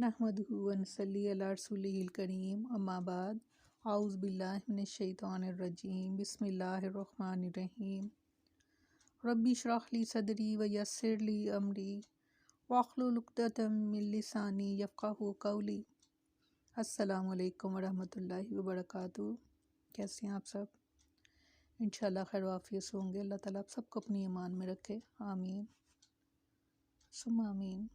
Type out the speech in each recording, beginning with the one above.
नहमदुहु व नसल्ली अला रसूलिहिल करीम अम्मा बाद आऊज़ु बिल्लाहि मिनश शैतानिर रजीम बिस्मिल्लाहिर रहमानिर रहीम रब्बी इश्रह ली सदरी व यस्सिर ली अमरी वाहलुल उक़दतम मिन लिसानी यफ़क़हू क़ौली। अस्सलामु अलैकुम व रहमतुल्लाहि व बरकातुहू। कैसे हैं आप सब? इंशाअल्लाह खैर वाफ़ियत से होंगे। अल्लाह ताला आप सबको अपनी ईमान में रखे, आमीन सुम्मा आमीन।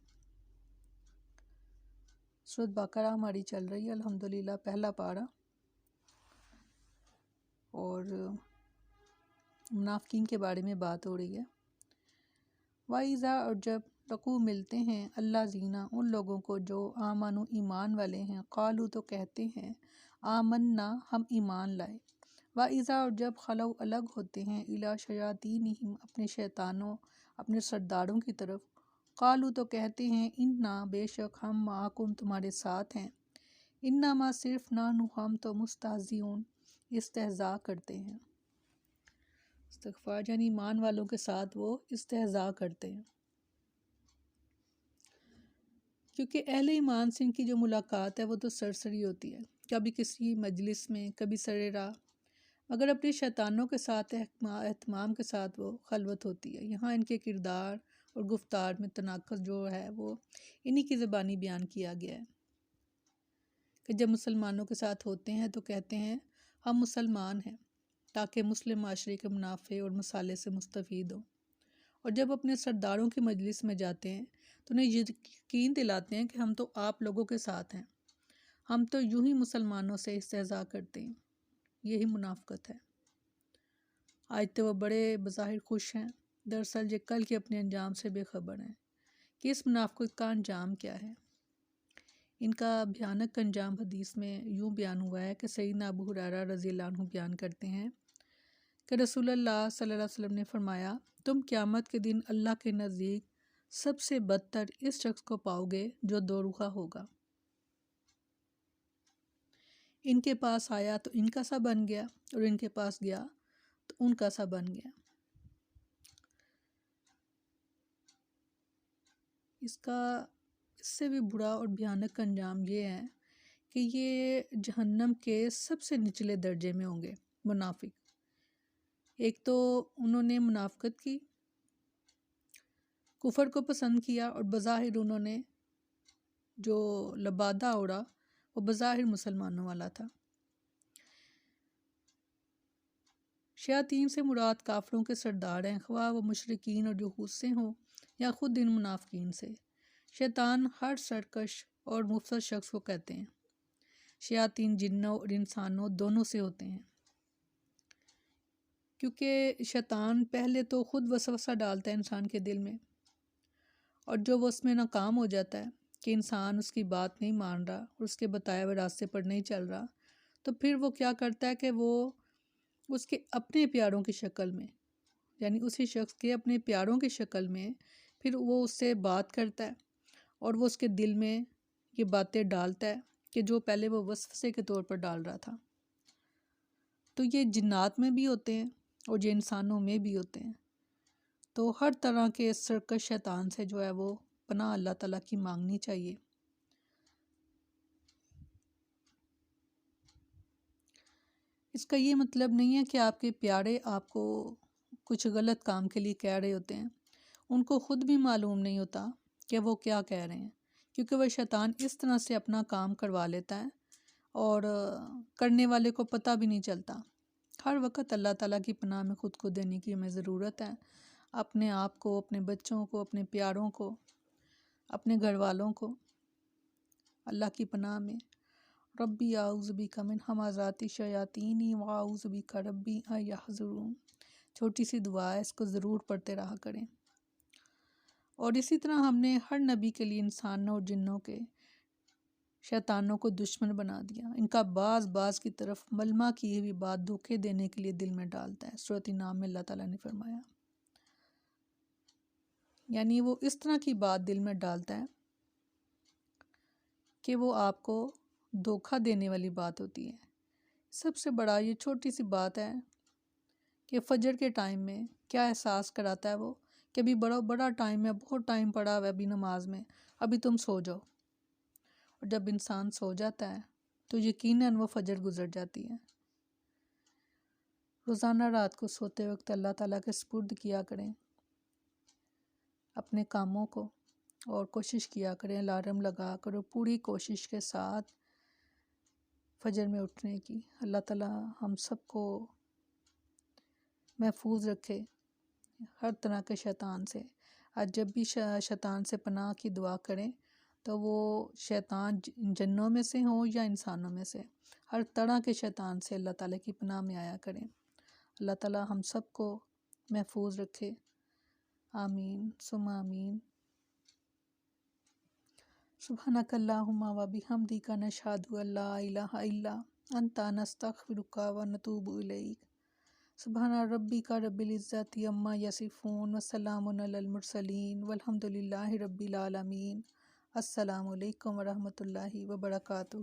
सूरत बकरा हमारी चल रही है अल्हम्दुलिल्लाह, पहला पारा, और मुनाफ़िकीन के बारे में बात हो रही है। वाइज़ा, और जब लक़ू मिलते हैं, अल्लाह ज़ीना उन लोगों को जो आमनु ईमान वाले हैं, क़ालू तो कहते हैं, आमन्ना हम ईमान लाए। वाइज़ा, और जब खलौ अलग होते हैं, इला शयातीनिहिम अपने शैतानों अपने सरदारों की तरफ, क़ालू तो कहते हैं, इन्ना बेशक हम माकुम तुम्हारे साथ हैं, इन्नमा सिर्फ नानु हम तो मुस्तहज़िऊन इस्तेहज़ा करते हैं। इस्तिग़फ़ार, यानी ईमान वालों के साथ वो इस्तेहज़ा करते हैं, क्योंकि अहले ईमान से इनकी जो मुलाकात है वो तो सरसरी होती है, कभी किसी मजलिस में, कभी सरे राह, मगर अपने शैतानों के साथ एहतमाम के साथ वो खलवत होती है। यहाँ इनके किरदार और गुफ्तार में तनाक़ुज़ जो है वो इन्हीं की ज़बानी बयान किया गया है कि जब मुसलमानों के साथ होते हैं तो कहते हैं हम मुसलमान हैं, ताकि मुस्लिम माशरे के मुनाफ़े और मसाले से मुस्तफ़ीद हों। और जब अपने सरदारों की मजलिस में जाते हैं तो उन्हें यकीन दिलाते हैं कि हम तो आप लोगों के साथ हैं, हम तो यूं ही मुसलमानों से इस्तेहज़ा करते हैं। यही मुनाफ़क़त है। आज तो वह बड़े बज़ाहिर खुश हैं, दरअसल ये कल के अपने अंजाम से बेखबर हैं कि इस मुनाफ़क़त का अंजाम क्या है। इनका भयानक अंजाम हदीस में यूँ बयान हुआ है कि सैयदना अबू हुरैरा रज़ियल्लाहु अन्हु बयान करते हैं कि रसूलुल्लाह सल्लल्लाहु अलैहि वसल्लम ने फरमाया, तुम क़यामत के दिन अल्लाह के नज़दीक सबसे बदतर इस शख्स को पाओगे जो दो रुखा होगा। इनके पास आया तो इनका सा बन गया, और इनके पास गया तो उनका सा बन गया। इससे भी बुरा और भयानक अंजाम ये है कि ये जहन्नम के सबसे निचले दर्जे में होंगे मुनाफिक। एक तो उन्होंने मुनाफ़क़त की, कुफ़र को पसंद किया, और बज़ाहिर उन्होंने जो लबादा उड़ा वो बज़ाहिर मुसलमानों वाला था। शयातीन से मुराद काफ़रों के सरदार हैं, ख्वाह व मुशरिकीन और यहूद से हों या ख़ुद इन मुनाफ़िकीन से। शैतान हर सरकश और मुफ़सद शख्स को कहते हैं। शयातीन जिन्नों और इंसानों दोनों से होते हैं, क्योंकि शैतान पहले तो ख़ुद वसवसा डालता है इंसान के दिल में, और जो वो उसमें नाकाम हो जाता है कि इंसान उसकी बात नहीं मान रहा और उसके बताए हुए रास्ते पर नहीं चल रहा, तो फिर वो क्या करता है कि वो उसके अपने प्यारों की शक्ल में, यानी उसी शख्स के अपने प्यारों की शक्ल में फिर वो उससे बात करता है, और वो उसके दिल में ये बातें डालता है कि जो पहले वो वसवसे के तौर पर डाल रहा था। तो ये जिन्नात में भी होते हैं और ये इंसानों में भी होते हैं। तो हर तरह के सरकश शैतान से जो है वो पनाह अल्लाह ताला की मांगनी चाहिए। इसका ये मतलब नहीं है कि आपके प्यारे आपको कुछ गलत काम के लिए कह रहे होते हैं, उनको ख़ुद भी मालूम नहीं होता कि वो क्या कह रहे हैं, क्योंकि वह शैतान इस तरह से अपना काम करवा लेता है और करने वाले को पता भी नहीं चलता। हर वक्त अल्लाह ताला की पनाह में ख़ुद को देने की हमें ज़रूरत है, अपने आप को, अपने बच्चों को, अपने प्यारों को, अपने घर वालों को अल्लाह की पनाह में। रब्बी आऊज़ु बिका मिन हमाज़ाति शयातीनी व आऊज़ु बिका रब्बी अन यहज़ुरून। छोटी सी दुआ है, इसको ज़रूर पढ़ते रहा करें। और इसी तरह हमने हर नबी के लिए इंसानों और जिन्नों के शैतानों को दुश्मन बना दिया। इनका बाज़ की तरफ मलमा की हुई बात धोखे देने के लिए दिल में डालता है। सूरत नाम में अल्लाह ताला ने फरमाया, यानी वो इस तरह की बात दिल में डालता है कि वो आपको धोखा देने वाली बात होती है। सबसे बड़ा ये छोटी सी बात है कि फजर के टाइम में क्या एहसास कराता है वो कि अभी बड़ा टाइम है, बहुत टाइम पड़ा हुआ है अभी नमाज में, अभी तुम सो जाओ। اور جب انسان سو جاتا ہے تو یقیناً وہ فجر گزر جاتی ہے۔ روزانہ رات کو سوتے وقت اللہ تعالیٰ کے سپرد کیا کریں اپنے کاموں کو، اور کوشش کیا کریں الارم لگا کر اور پوری کوشش کے ساتھ فجر میں اٹھنے کی۔ اللہ تعالیٰ ہم سب کو محفوظ رکھے ہر طرح کے شیطان سے۔ آج جب بھی شیطان سے پناہ کی دعا کریں تو وہ شیطان جنوں میں سے ہوں یا انسانوں میں سے، ہر طرح کے شیطان سے اللہ تعالیٰ کی پناہ میں آیا کریں۔ اللہ تعالیٰ ہم سب کو محفوظ رکھے، آمین ثم آمین۔ سبحانک اللہم و بحمدک نشہد ان لا الہ الا انت نستغفرک و نتوب الیک۔ سبحان ربک رب العزت عما یصفون وسلام علی المرسلین والحمد للہ رب العالمین۔ السلام علیکم ورحمۃ اللہ وبرکاتہ۔